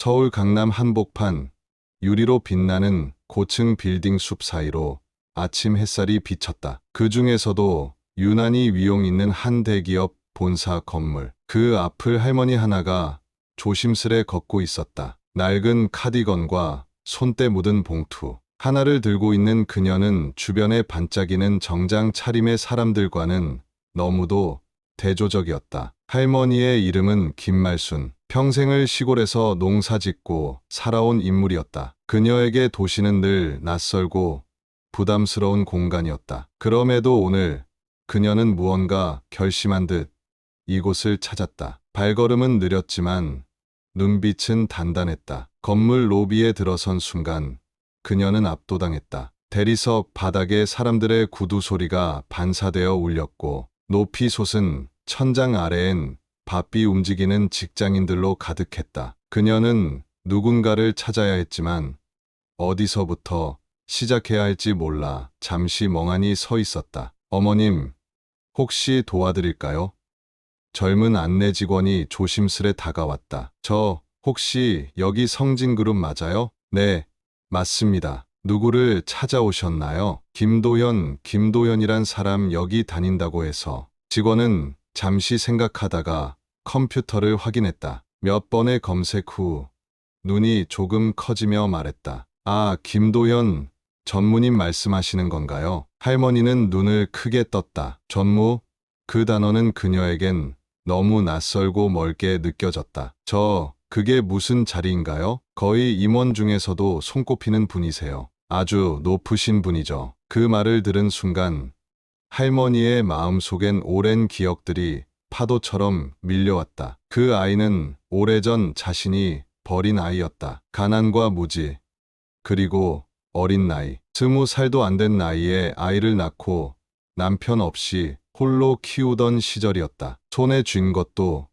서울 강남 한복판, 유리로 빛나는 고층 빌딩 숲 사이로 아침 햇살이 비쳤다. 그 중에서도 유난히 위용 있는 한 대기업 본사 건물. 그 앞을 할머니 하나가 조심스레 걷고 있었다. 낡은 카디건과 손때 묻은 봉투 하나를 들고 있는 그녀는 주변에 반짝이는 정장 차림의 사람들과는 너무도 대조적이었다. 할머니의 이름은 김말순. 평생을 시골에서 농사짓고 살아온 인물이었다. 그녀에게 도시는 늘 낯설고 부담스러운 공간이었다. 그럼에도 오늘 그녀는 무언가 결심한 듯 이곳을 찾았다. 발걸음은 느렸지만 눈빛은 단단했다. 건물 로비에 들어선 순간 그녀는 압도당했다. 대리석 바닥에 사람들의 구두 소리가 반사되어 울렸고 높이 솟은 천장 아래엔 바삐 움직이는 직장인들로 가득했다. 그녀는 누군가를 찾아야 했지만 어디서부터 시작해야 할지 몰라 잠시 멍하니 서 있었다. 어머님, 혹시 도와드릴까요? 젊은 안내 직원이 조심스레 다가왔다. 저 혹시 여기 성진그룹 맞아요? 네, 맞습니다. 누구를 찾아오셨나요? 김도현이란 사람 여기 다닌다고 해서. 직원은 잠시 생각하다가 컴퓨터를 확인했다. 몇 번의 검색 후 눈이 조금 커지며 말했다. 아, 김도현 전무님 말씀하시는 건가요? 할머니는 눈을 크게 떴다. 전무? 그 단어는 그녀에겐 너무 낯설고 멀게 느껴졌다. 그게 무슨 자리인가요? 거의 임원 중에서도 손꼽히는 분이세요. 아주 높으신 분이죠. 그 말을 들은 순간 할머니의 마음속엔 오랜 기억들이 파도처럼 밀려왔다. 그 아이는 오래전 자신이 버린 아이였다. 가난과 무지, 그리고 어린 나이. 20살도 안 된 나이에 아이를 낳고 남편 없이 홀로 키우던 시절이었다. 손에 쥔 것도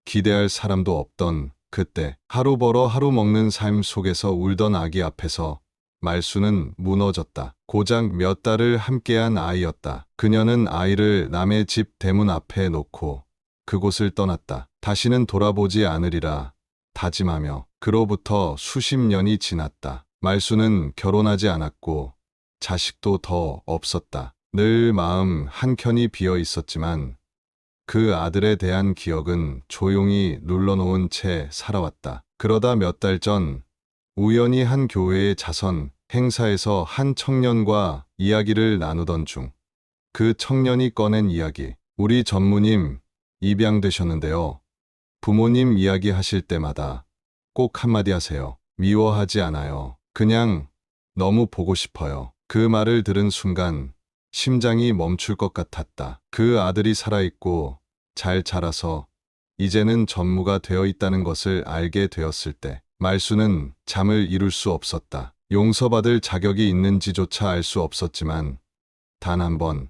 기대할 사람도 없던 그때. 하루 벌어 하루 먹는 삶 속에서 울던 아기 앞에서 말수는 무너졌다. 고작 몇 달을 함께한 아이였다. 그녀는 아이를 남의 집 대문 앞에 놓고 그곳을 떠났다. 다시는 돌아보지 않으리라 다짐하며. 그로부터 수십 년이 지났다. 말수는 결혼하지 않았고 자식도 더 없었다. 늘 마음 한켠이 비어 있었지만 그 아들에 대한 기억은 조용히 눌러놓은 채 살아왔다. 그러다 몇 달 전 우연히 한 교회의 자선 행사에서 한 청년과 이야기를 나누던 중 그 청년이 꺼낸 이야기. 우리 전무님 입양되셨는데요. 부모님 이야기하실 때마다 꼭 한마디 하세요. 미워하지 않아요. 그냥 너무 보고 싶어요. 그 말을 들은 순간 심장이 멈출 것 같았다. 그 아들이 살아있고 잘 자라서 이제는 전무가 되어 있다는 것을 알게 되었을 때 말수는 잠을 이룰 수 없었다. 용서받을 자격이 있는지조차 알 수 없었지만 단 한 번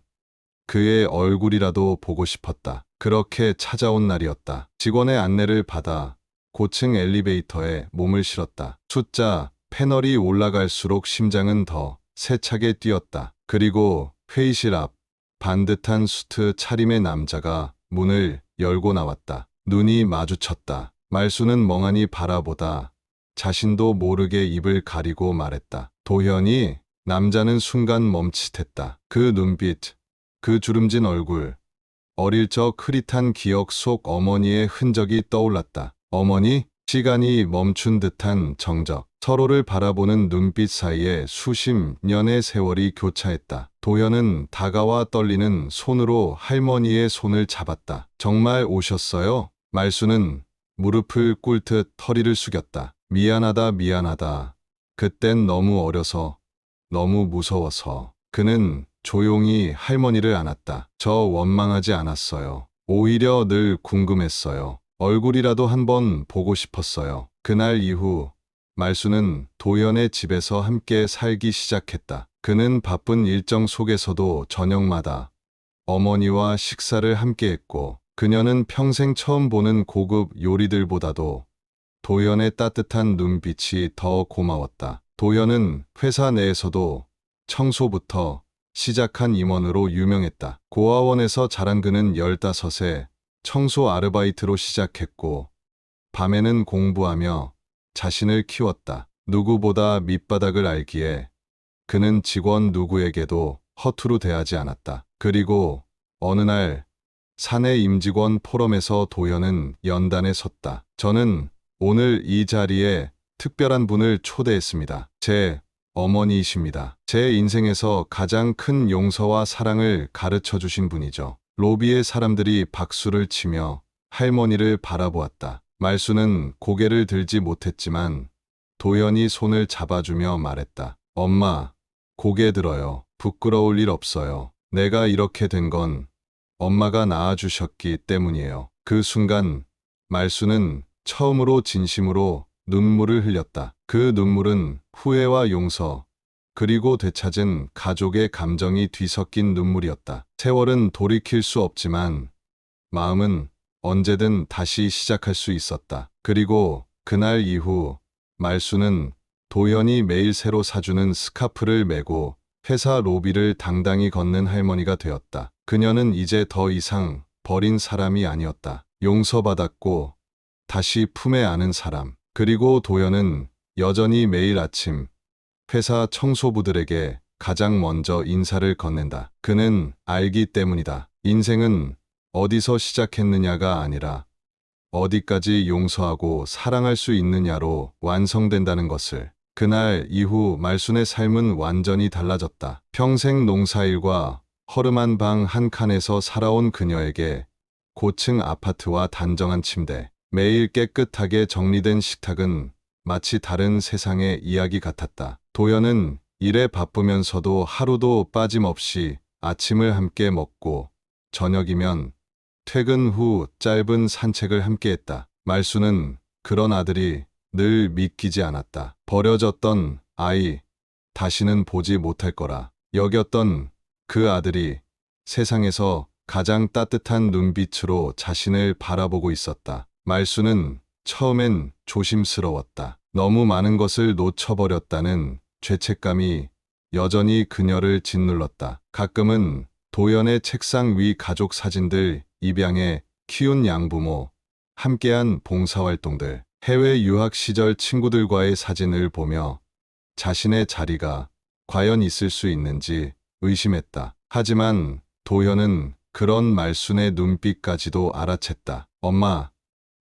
그의 얼굴이라도 보고 싶었다. 그렇게 찾아온 날이었다. 직원의 안내를 받아 고층 엘리베이터에 몸을 실었다. 숫자 패널이 올라갈수록 심장은 더 세차게 뛰었다. 그리고 회의실 앞 반듯한 수트 차림의 남자가 문을 열고 나왔다. 눈이 마주쳤다. 말수는 멍하니 바라보다 자신도 모르게 입을 가리고 말했다. 도현이. 남자는 순간 멈칫했다. 그 눈빛, 그 주름진 얼굴, 어릴 적 흐릿한 기억 속 어머니의 흔적이 떠올랐다. 어머니? 시간이 멈춘 듯한 정적. 서로를 바라보는 눈빛 사이에 수십 년의 세월이 교차했다. 도현은 다가와 떨리는 손으로 할머니의 손을 잡았다. 정말 오셨어요? 말수는 무릎을 꿇듯 허리를 숙였다. 미안하다. 그땐 너무 어려서, 너무 무서워서. 그는 조용히 할머니를 안았다. 저 원망하지 않았어요. 오히려 늘 궁금했어요. 얼굴이라도 한번 보고 싶었어요. 그날 이후 말수는 도연의 집에서 함께 살기 시작했다. 그는 바쁜 일정 속에서도 저녁마다 어머니와 식사를 함께 했고 그녀는 평생 처음 보는 고급 요리들보다도 도연의 따뜻한 눈빛이 더 고마웠다. 도연은 회사 내에서도 청소부터 시작한 임원으로 유명했다. 고아원에서 자란 그는 15세 청소 아르바이트로 시작했고 밤에는 공부하며 자신을 키웠다. 누구보다 밑바닥을 알기에 그는 직원 누구에게도 허투루 대하지 않았다. 그리고 어느 날 사내 임직원 포럼에서 도현은 연단에 섰다. 저는 오늘 이 자리에 특별한 분을 초대했습니다. 제 어머니이십니다. 제 인생에서 가장 큰 용서와 사랑을 가르쳐 주신 분이죠. 로비의 사람들이 박수를 치며 할머니를 바라보았다. 말수는 고개를 들지 못했지만 도연이 손을 잡아주며 말했다. 엄마, 고개 들어요. 부끄러울 일 없어요. 내가 이렇게 된 건 엄마가 낳아주셨기 때문이에요. 그 순간 말수는 처음으로 진심으로 눈물을 흘렸다. 그 눈물은 후회와 용서, 그리고 되찾은 가족의 감정이 뒤섞인 눈물이었다. 세월은 돌이킬 수 없지만 마음은 언제든 다시 시작할 수 있었다. 그리고 그날 이후 말수는 도연이 매일 새로 사주는 스카프를 메고 회사 로비를 당당히 걷는 할머니가 되었다. 그녀는 이제 더 이상 버린 사람이 아니었다. 용서받았고 다시 품에 안은 사람. 그리고 도연은 여전히 매일 아침 회사 청소부들에게 가장 먼저 인사를 건넨다. 그는 알기 때문이다. 인생은 어디서 시작했느냐가 아니라 어디까지 용서하고 사랑할 수 있느냐로 완성된다는 것을. 그날 이후 말순의 삶은 완전히 달라졌다. 평생 농사일과 허름한 방 한 칸에서 살아온 그녀에게 고층 아파트와 단정한 침대, 매일 깨끗하게 정리된 식탁은 마치 다른 세상의 이야기 같았다. 도연은 일에 바쁘면서도 하루도 빠짐없이 아침을 함께 먹고 저녁이면 퇴근 후 짧은 산책을 함께했다. 말수는 그런 아들이 늘 믿기지 않았다. 버려졌던 아이, 다시는 보지 못할 거라 여겼던 그 아들이 세상에서 가장 따뜻한 눈빛으로 자신을 바라보고 있었다. 말수는 처음엔 조심스러웠다. 너무 많은 것을 놓쳐버렸다는 죄책감이 여전히 그녀를 짓눌렀다. 가끔은 도연의 책상 위 가족 사진들, 입양해 키운 양부모, 함께한 봉사활동들, 해외 유학 시절 친구들과의 사진을 보며 자신의 자리가 과연 있을 수 있는지 의심했다. 하지만 도현은 그런 말순의 눈빛까지도 알아챘다. 엄마,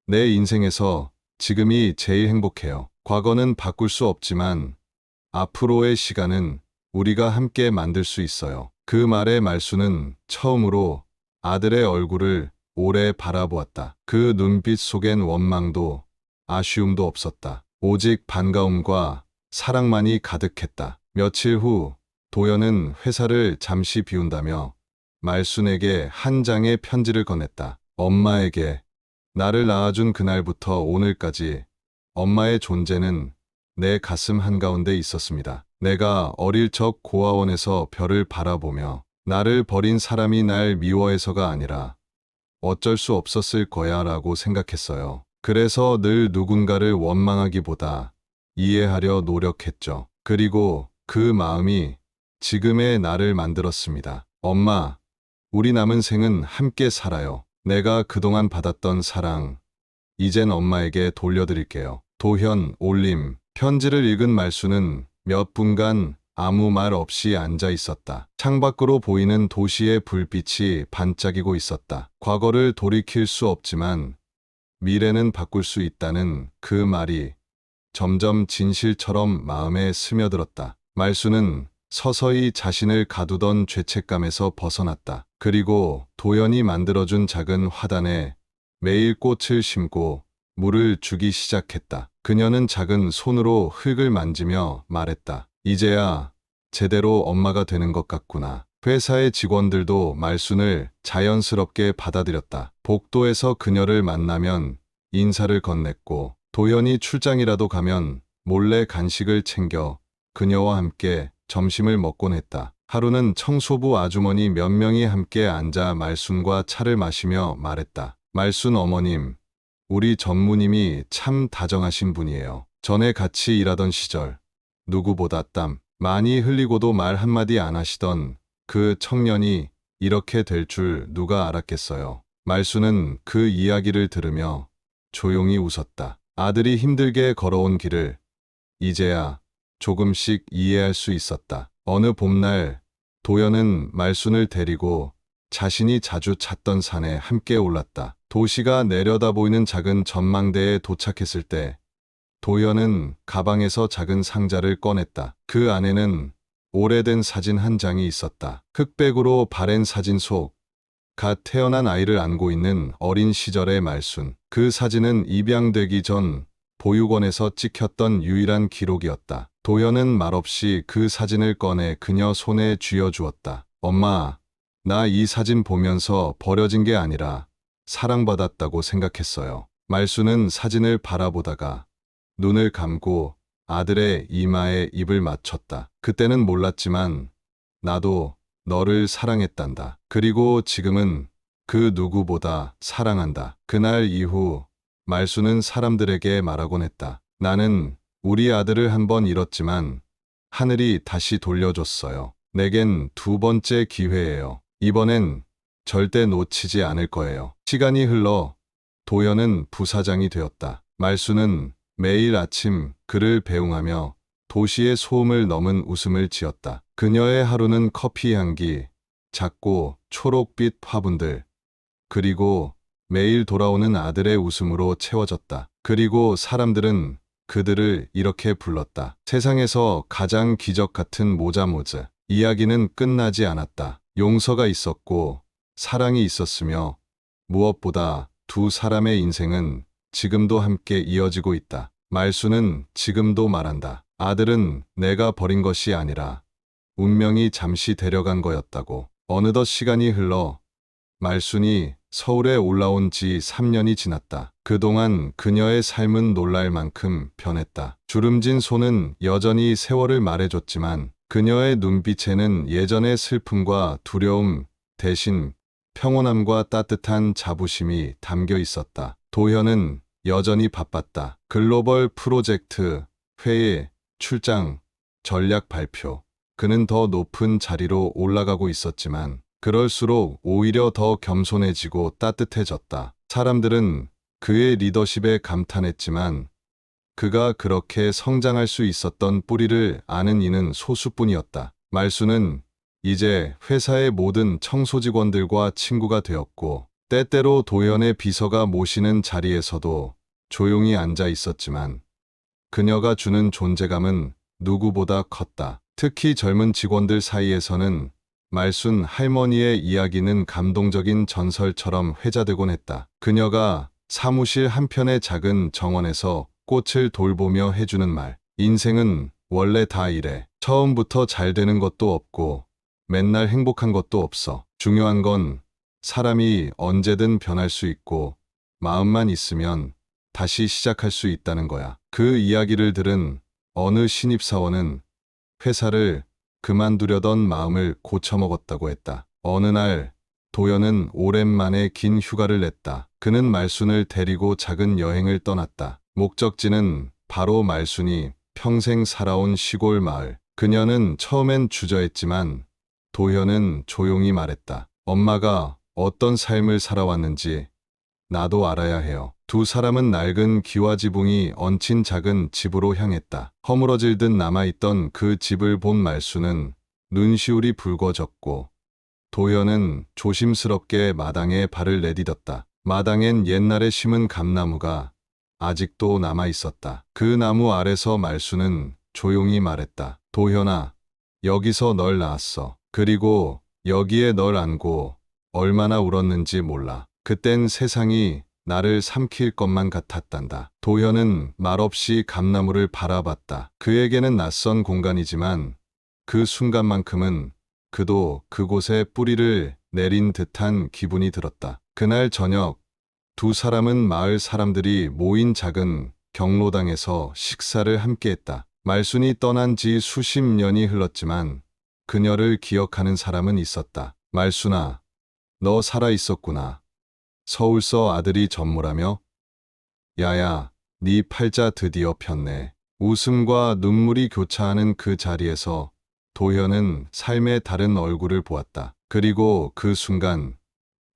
내 인생에서 지금이 제일 행복해요. 과거는 바꿀 수 없지만 앞으로의 시간은 우리가 함께 만들 수 있어요. 그 말에 말수는 처음으로 아들의 얼굴을 오래 바라보았다. 그 눈빛 속엔 원망도 아쉬움도 없었다. 오직 반가움과 사랑만이 가득했다. 며칠 후 도연은 회사를 잠시 비운다며 말순에게 한 장의 편지를 건넸다. 엄마에게 나를 낳아준 그날부터 오늘까지 엄마의 존재는 내 가슴 한가운데 있었습니다. 내가 어릴 적 고아원에서 별을 바라보며 나를 버린 사람이 날 미워해서가 아니라 어쩔 수 없었을 거야 라고 생각했어요. 그래서 늘 누군가를 원망하기보다 이해하려 노력했죠. 그리고 그 마음이 지금의 나를 만들었습니다. 엄마, 우리 남은 생은 함께 살아요. 내가 그동안 받았던 사랑, 이젠 엄마에게 돌려드릴게요. 도현, 올림. 편지를 읽은 말수는 몇 분간 아무 말 없이 앉아 있었다. 창밖으로 보이는 도시의 불빛이 반짝이고 있었다. 과거를 돌이킬 수 없지만 미래는 바꿀 수 있다는 그 말이 점점 진실처럼 마음에 스며들었다. 말수는 서서히 자신을 가두던 죄책감에서 벗어났다. 그리고 도연이 만들어준 작은 화단에 매일 꽃을 심고 물을 주기 시작했다. 그녀는 작은 손으로 흙을 만지며 말했다. 이제야 제대로 엄마가 되는 것 같구나. 회사의 직원들도 말순을 자연스럽게 받아들였다. 복도에서 그녀를 만나면 인사를 건넸고 도연이 출장이라도 가면 몰래 간식을 챙겨 그녀와 함께 점심을 먹곤 했다. 하루는 청소부 아주머니 몇 명이 함께 앉아 말순과 차를 마시며 말했다. 말순 어머님, 우리 전무님이 참 다정하신 분이에요. 전에 같이 일하던 시절 누구보다 땀 많이 흘리고도 말 한마디 안 하시던 그 청년이 이렇게 될 줄 누가 알았겠어요. 말수는 그 이야기를 들으며 조용히 웃었다. 아들이 힘들게 걸어온 길을 이제야 조금씩 이해할 수 있었다. 어느 봄날 도연은 말순을 데리고 자신이 자주 찾던 산에 함께 올랐다. 도시가 내려다 보이는 작은 전망대에 도착했을 때 도연은 가방에서 작은 상자를 꺼냈다. 그 안에는 오래된 사진 한 장이 있었다. 흑백으로 바랜 사진 속 갓 태어난 아이를 안고 있는 어린 시절의 말순. 그 사진은 입양되기 전 보육원에서 찍혔던 유일한 기록이었다. 도연은 말없이 그 사진을 꺼내 그녀 손에 쥐어주었다. 엄마, 나 이 사진 보면서 버려진 게 아니라 사랑받았다고 생각했어요. 말순은 사진을 바라보다가 눈을 감고 아들의 이마에 입을 맞췄다. 그때는 몰랐지만 나도 너를 사랑했단다. 그리고 지금은 그 누구보다 사랑한다. 그날 이후 말순은 사람들에게 말하곤 했다. 나는 우리 아들을 한 번 잃었지만 하늘이 다시 돌려줬어요. 내겐 두 번째 기회예요. 이번엔 절대 놓치지 않을 거예요. 시간이 흘러 도연은 부사장이 되었다. 말순은 매일 아침 그를 배웅하며 도시의 소음을 넘은 웃음을 지었다. 그녀의 하루는 커피 향기, 작고 초록빛 화분들, 그리고 매일 돌아오는 아들의 웃음으로 채워졌다. 그리고 사람들은 그들을 이렇게 불렀다. 세상에서 가장 기적 같은 모자모즈. 이야기는 끝나지 않았다. 용서가 있었고 사랑이 있었으며 무엇보다 두 사람의 인생은 지금도 함께 이어지고 있다. 말순은 지금도 말한다. 아들은 내가 버린 것이 아니라 운명이 잠시 데려간 거였다고. 어느덧 시간이 흘러 말순이 서울에 올라온 지 3년이 지났다. 그동안 그녀의 삶은 놀랄 만큼 변했다. 주름진 손은 여전히 세월을 말해줬지만 그녀의 눈빛에는 예전의 슬픔과 두려움 대신 평온함과 따뜻한 자부심이 담겨 있었다. 도현은 여전히 바빴다. 글로벌 프로젝트, 회의, 출장, 전략 발표. 그는 더 높은 자리로 올라가고 있었지만 그럴수록 오히려 더 겸손해지고 따뜻해졌다. 사람들은 그의 리더십에 감탄했지만 그가 그렇게 성장할 수 있었던 뿌리를 아는 이는 소수뿐이었다. 말순은 이제 회사의 모든 청소 직원들과 친구가 되었고 때때로 도연의 비서가 모시는 자리에서도 조용히 앉아 있었지만 그녀가 주는 존재감은 누구보다 컸다. 특히 젊은 직원들 사이에서는 말순 할머니의 이야기는 감동적인 전설처럼 회자되곤 했다. 그녀가 사무실 한편의 작은 정원에서 꽃을 돌보며 해주는 말. 인생은 원래 다 이래. 처음부터 잘 되는 것도 없고 맨날 행복한 것도 없어. 중요한 건 사람이 언제든 변할 수 있고 마음만 있으면 다시 시작할 수 있다는 거야. 그 이야기를 들은 어느 신입사원은 회사를 그만두려던 마음을 고쳐먹었다고 했다. 어느 날 도연은 오랜만에 긴 휴가를 냈다. 그는 말순을 데리고 작은 여행을 떠났다. 목적지는 바로 말순이 평생 살아온 시골 마을. 그녀는 처음엔 주저했지만 도현은 조용히 말했다. 엄마가 어떤 삶을 살아왔는지 나도 알아야 해요. 두 사람은 낡은 기와지붕이 얹힌 작은 집으로 향했다. 허물어질 듯 남아있던 그 집을 본 말순은 눈시울이 붉어졌고 도연은 조심스럽게 마당에 발을 내디뎠다. 마당엔 옛날에 심은 감나무가 아직도 남아있었다. 그 나무 아래서 말순은 조용히 말했다. 도현아, 여기서 널 낳았어. 그리고 여기에 널 안고 얼마나 울었는지 몰라. 그땐 세상이 나를 삼킬 것만 같았단다. 도현은 말없이 감나무를 바라봤다. 그에게는 낯선 공간이지만 그 순간만큼은 그도 그곳에 뿌리를 내린 듯한 기분이 들었다. 그날 저녁 두 사람은 마을 사람들이 모인 작은 경로당에서 식사를 함께했다. 말순이 떠난 지 수십 년이 흘렀지만 그녀를 기억하는 사람은 있었다. 말순아, 너 살아있었구나. 서울서 아들이 전무라며? 야야, 네 팔자 드디어 폈네. 웃음과 눈물이 교차하는 그 자리에서 도현은 삶의 다른 얼굴을 보았다. 그리고 그 순간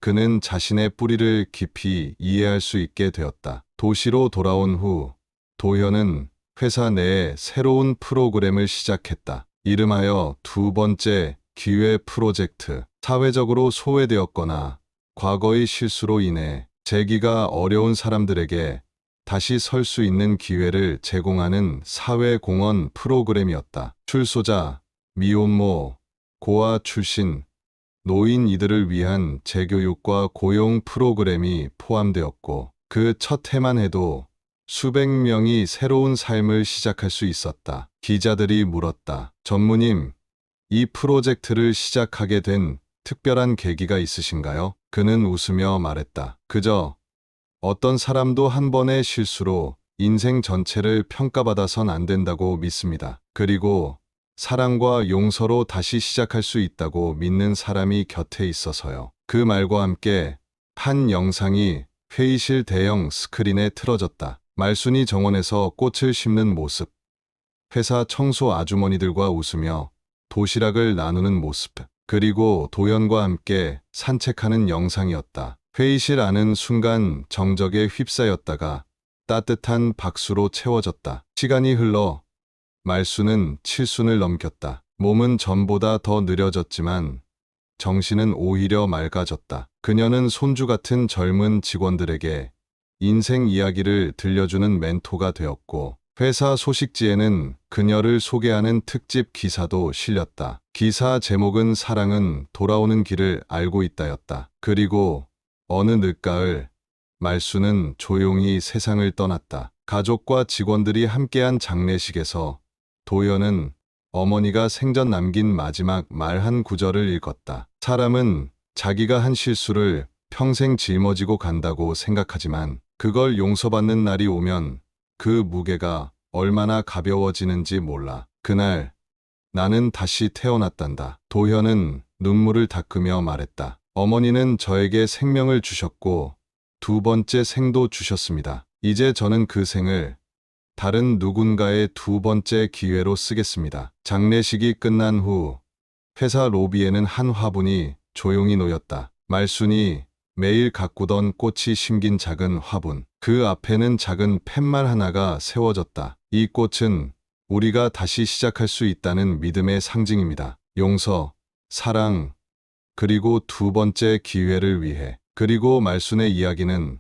그는 자신의 뿌리를 깊이 이해할 수 있게 되었다. 도시로 돌아온 후 도현은 회사 내에 새로운 프로그램을 시작했다. 이름하여 두 번째 기회 프로젝트. 사회적으로 소외되었거나 과거의 실수로 인해 재기가 어려운 사람들에게 다시 설 수 있는 기회를 제공하는 사회공헌 프로그램이었다. 출소자, 미혼모, 고아 출신, 노인 이들을 위한 재교육과 고용 프로그램이 포함되었고 그 첫 해만 해도 수백 명이 새로운 삶을 시작할 수 있었다. 기자들이 물었다. 전무님, 이 프로젝트를 시작하게 된 특별한 계기가 있으신가요? 그는 웃으며 말했다. 그저 어떤 사람도 한 번의 실수로 인생 전체를 평가받아선 안 된다고 믿습니다. 그리고 사랑과 용서로 다시 시작할 수 있다고 믿는 사람이 곁에 있어서요. 그 말과 함께 한 영상이 회의실 대형 스크린에 틀어졌다. 말순이 정원에서 꽃을 심는 모습, 회사 청소 아주머니들과 웃으며 도시락을 나누는 모습, 그리고 도연과 함께 산책하는 영상이었다. 회의실 안은 순간 정적에 휩싸였다가 따뜻한 박수로 채워졌다. 시간이 흘러 말수는 칠순을 넘겼다. 몸은 전보다 더 느려졌지만 정신은 오히려 맑아졌다. 그녀는 손주 같은 젊은 직원들에게 인생 이야기를 들려주는 멘토가 되었고 회사 소식지에는 그녀를 소개하는 특집 기사도 실렸다. 기사 제목은 사랑은 돌아오는 길을 알고 있다였다. 그리고 어느 늦가을 말수는 조용히 세상을 떠났다. 가족과 직원들이 함께한 장례식에서 도연은 어머니가 생전 남긴 마지막 말 한 구절을 읽었다. 사람은 자기가 한 실수를 평생 짊어지고 간다고 생각하지만 그걸 용서받는 날이 오면 그 무게가 얼마나 가벼워지는지 몰라. 그날 나는 다시 태어났단다. 도현은 눈물을 닦으며 말했다. 어머니는 저에게 생명을 주셨고 두 번째 생도 주셨습니다. 이제 저는 그 생을 다른 누군가의 두 번째 기회로 쓰겠습니다. 장례식이 끝난 후 회사 로비에는 한 화분이 조용히 놓였다. 말순이 매일 가꾸던 꽃이 심긴 작은 화분. 그 앞에는 작은 팻말 하나가 세워졌다. 이 꽃은 우리가 다시 시작할 수 있다는 믿음의 상징입니다. 용서, 사랑, 그리고 두 번째 기회를 위해. 그리고 말순의 이야기는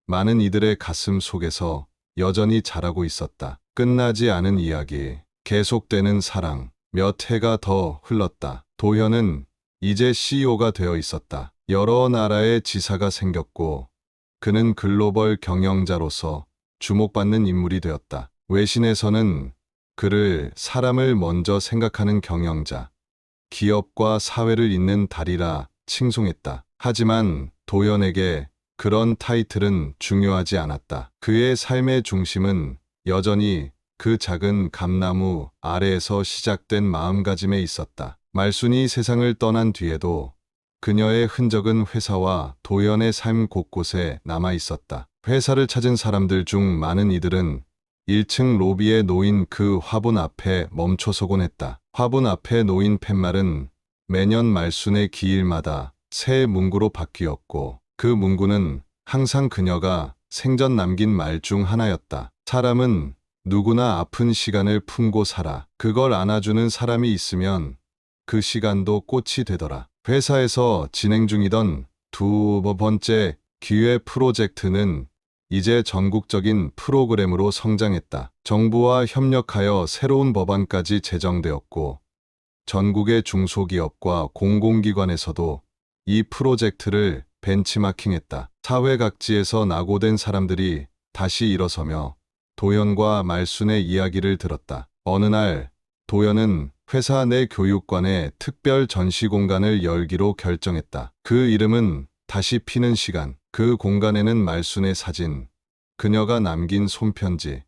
많은 이들의 가슴 속에서 여전히 자라고 있었다. 끝나지 않은 이야기, 계속되는 사랑. 몇 해가 더 흘렀다. 도현은 이제 CEO가 되어 있었다. 여러 나라의 지사가 생겼고 그는 글로벌 경영자로서 주목받는 인물이 되었다. 외신에서는 그를 사람을 먼저 생각하는 경영자, 기업과 사회를 잇는 달이라 칭송했다. 하지만 도연에게 그런 타이틀은 중요하지 않았다. 그의 삶의 중심은 여전히 그 작은 감나무 아래에서 시작된 마음가짐에 있었다. 말순이 세상을 떠난 뒤에도 그녀의 흔적은 회사와 도연의 삶 곳곳에 남아 있었다. 회사를 찾은 사람들 중 많은 이들은 1층 로비에 놓인 그 화분 앞에 멈춰서곤 했다. 화분 앞에 놓인 팻말은 매년 말순의 기일마다 새 문구로 바뀌었고 그 문구는 항상 그녀가 생전 남긴 말 중 하나였다. 사람은 누구나 아픈 시간을 품고 살아. 그걸 안아주는 사람이 있으면 그 시간도 꽃이 되더라. 회사에서 진행 중이던 두 번째 기회 프로젝트는 이제 전국적인 프로그램으로 성장했다. 정부와 협력하여 새로운 법안까지 제정되었고 전국의 중소기업과 공공기관에서도 이 프로젝트를 벤치마킹했다. 사회 각지에서 낙오된 사람들이 다시 일어서며 도연과 말순의 이야기를 들었다. 어느 날 도연은 회사 내 교육관에 특별 전시 공간을 열기로 결정했다. 그 이름은 다시 피는 시간. 그 공간에는 말순의 사진, 그녀가 남긴 손편지,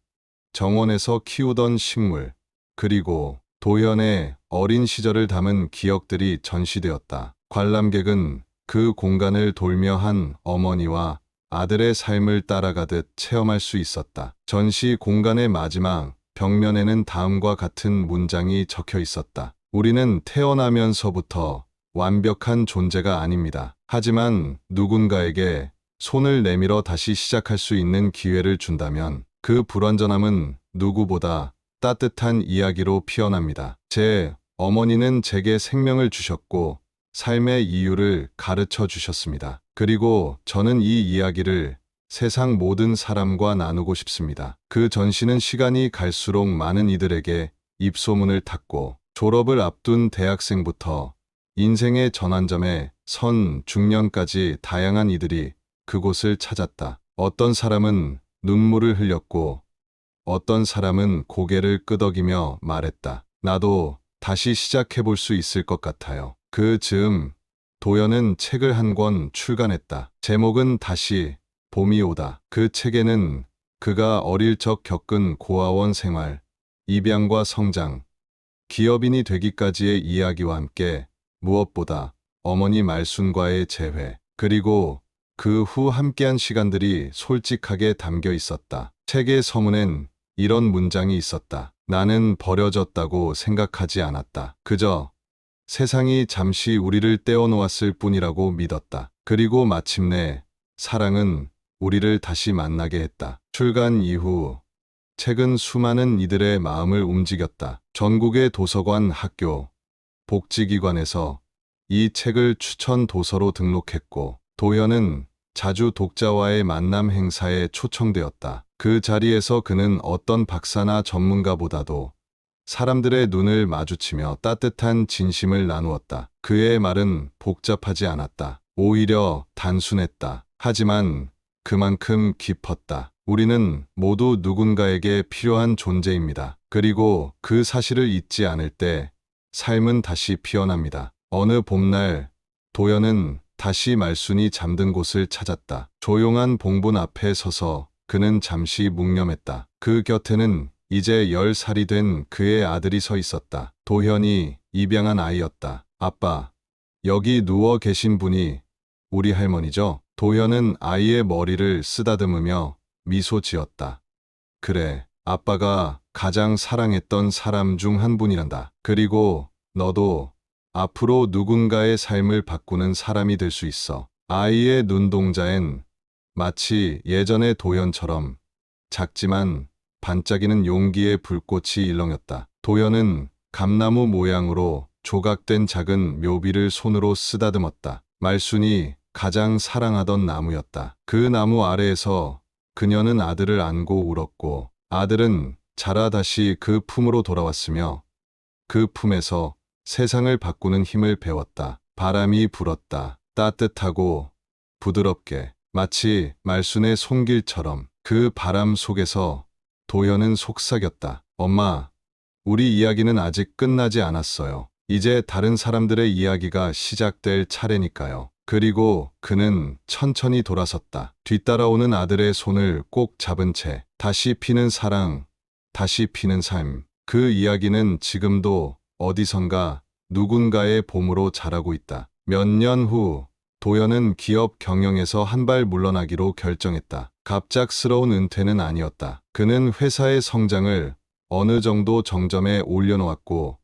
정원에서 키우던 식물, 그리고 도연의 어린 시절을 담은 기억들이 전시되었다. 관람객은 그 공간을 돌며 한 어머니와 아들의 삶을 따라가듯 체험할 수 있었다. 전시 공간의 마지막 벽면에는 다음과 같은 문장이 적혀 있었다. 우리는 태어나면서부터 완벽한 존재가 아닙니다. 하지만 누군가에게 손을 내밀어 다시 시작할 수 있는 기회를 준다면 그 불완전함은 누구보다 따뜻한 이야기로 피어납니다. 제 어머니는 제게 생명을 주셨고 삶의 이유를 가르쳐 주셨습니다. 그리고 저는 이 이야기를 세상 모든 사람과 나누고 싶습니다. 그 전시는 시간이 갈수록 많은 이들에게 입소문을 탔고 졸업을 앞둔 대학생부터 인생의 전환점에 선 중년까지 다양한 이들이 그곳을 찾았다. 어떤 사람은 눈물을 흘렸고 어떤 사람은 고개를 끄덕이며 말했다. 나도 다시 시작해볼 수 있을 것 같아요. 그 즈음 도연은 책을 한 권 출간했다. 제목은 다시 봄이 오다. 그 책에는 그가 어릴 적 겪은 고아원 생활, 입양과 성장, 기업인이 되기까지의 이야기와 함께 무엇보다 어머니 말순과의 재회, 그리고 그 후 함께한 시간들이 솔직하게 담겨 있었다. 책의 서문엔 이런 문장이 있었다. 나는 버려졌다고 생각하지 않았다. 그저 세상이 잠시 우리를 떼어놓았을 뿐이라고 믿었다. 그리고 마침내 사랑은 우리를 다시 만나게 했다. 출간 이후 책은 수많은 이들의 마음을 움직였다. 전국의 도서관, 학교, 복지기관에서 이 책을 추천 도서로 등록했고 도연은 자주 독자와의 만남 행사에 초청되었다. 그 자리에서 그는 어떤 박사나 전문가보다도 사람들의 눈을 마주치며 따뜻한 진심을 나누었다. 그의 말은 복잡하지 않았다. 오히려 단순했다. 하지만 그만큼 깊었다. 우리는 모두 누군가에게 필요한 존재입니다. 그리고 그 사실을 잊지 않을 때 삶은 다시 피어납니다. 어느 봄날 도연은 다시 말순이 잠든 곳을 찾았다. 조용한 봉분 앞에 서서 그는 잠시 묵념했다. 그 곁에는 이제 10살이 된 그의 아들이 서 있었다. 도현이 입양한 아이였다. 아빠, 여기 누워 계신 분이 우리 할머니죠? 도현은 아이의 머리를 쓰다듬으며 미소 지었다. 그래, 아빠가 가장 사랑했던 사람 중 한 분이란다. 그리고 너도 앞으로 누군가의 삶을 바꾸는 사람이 될 수 있어. 아이의 눈동자엔 마치 예전의 도연처럼 작지만 반짝이는 용기의 불꽃이 일렁였다. 도연은 감나무 모양으로 조각된 작은 묘비를 손으로 쓰다듬었다. 말순이 가장 사랑하던 나무였다. 그 나무 아래에서 그녀는 아들을 안고 울었고 아들은 자라 다시 그 품으로 돌아왔으며 그 품에서 세상을 바꾸는 힘을 배웠다. 바람이 불었다. 따뜻하고 부드럽게 마치 말순의 손길처럼 그 바람 속에서 도연은 속삭였다. 엄마, 우리 이야기는 아직 끝나지 않았어요. 이제 다른 사람들의 이야기가 시작될 차례니까요. 그리고 그는 천천히 돌아섰다. 뒤따라오는 아들의 손을 꼭 잡은 채 다시 피는 사랑, 다시 피는 삶. 그 이야기는 지금도 어디선가 누군가의 봄으로 자라고 있다. 몇 년 후 도연은 기업 경영에서 한 발 물러나기로 결정했다. 갑작스러운 은퇴는 아니었다. 그는 회사의 성장을 어느 정도 정점에 올려놓았고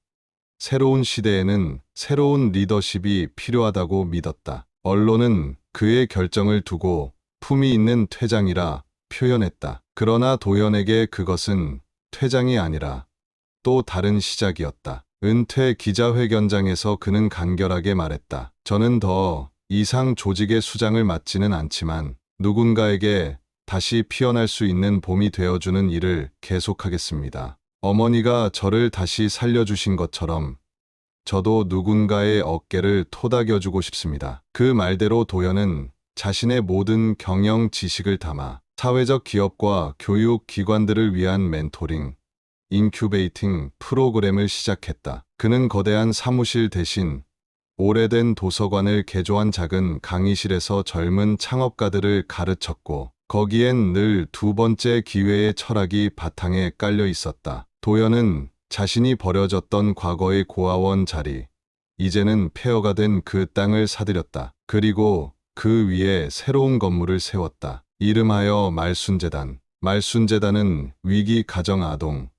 새로운 시대에는 새로운 리더십이 필요하다고 믿었다. 언론은 그의 결정을 두고 품위 있는 퇴장이라 표현했다. 그러나 도연에게 그것은 퇴장이 아니라 또 다른 시작이었다. 은퇴 기자회견장에서 그는 간결하게 말했다. 저는 더 이상 조직의 수장을 맡지는 않지만 누군가에게 다시 피어날 수 있는 봄이 되어주는 일을 계속하겠습니다. 어머니가 저를 다시 살려주신 것처럼 저도 누군가의 어깨를 토닥여주고 싶습니다. 그 말대로 도연은 자신의 모든 경영 지식을 담아 사회적 기업과 교육 기관들을 위한 멘토링, 인큐베이팅 프로그램을 시작했다. 그는 거대한 사무실 대신 오래된 도서관을 개조한 작은 강의실에서 젊은 창업가들을 가르쳤고 거기엔 늘 두 번째 기회의 철학이 바탕에 깔려 있었다. 도연은 자신이 버려졌던 과거의 고아원 자리, 이제는 폐허가 된 그 땅을 사들였다. 그리고 그 위에 새로운 건물을 세웠다. 이름하여 말순재단. 말순재단은 위기 가정 아동,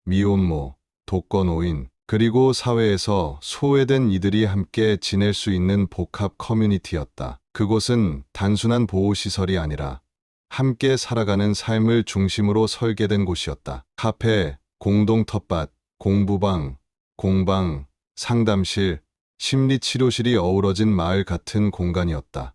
미혼모, 독거노인, 그리고 사회에서 소외된 이들이 함께 지낼 수 있는 복합 커뮤니티였다. 그곳은 단순한 보호시설이 아니라 함께 살아가는 삶을 중심으로 설계된 곳이었다. 카페, 공동 텃밭, 공부방, 공방, 상담실, 심리치료실이 어우러진 마을 같은 공간이었다.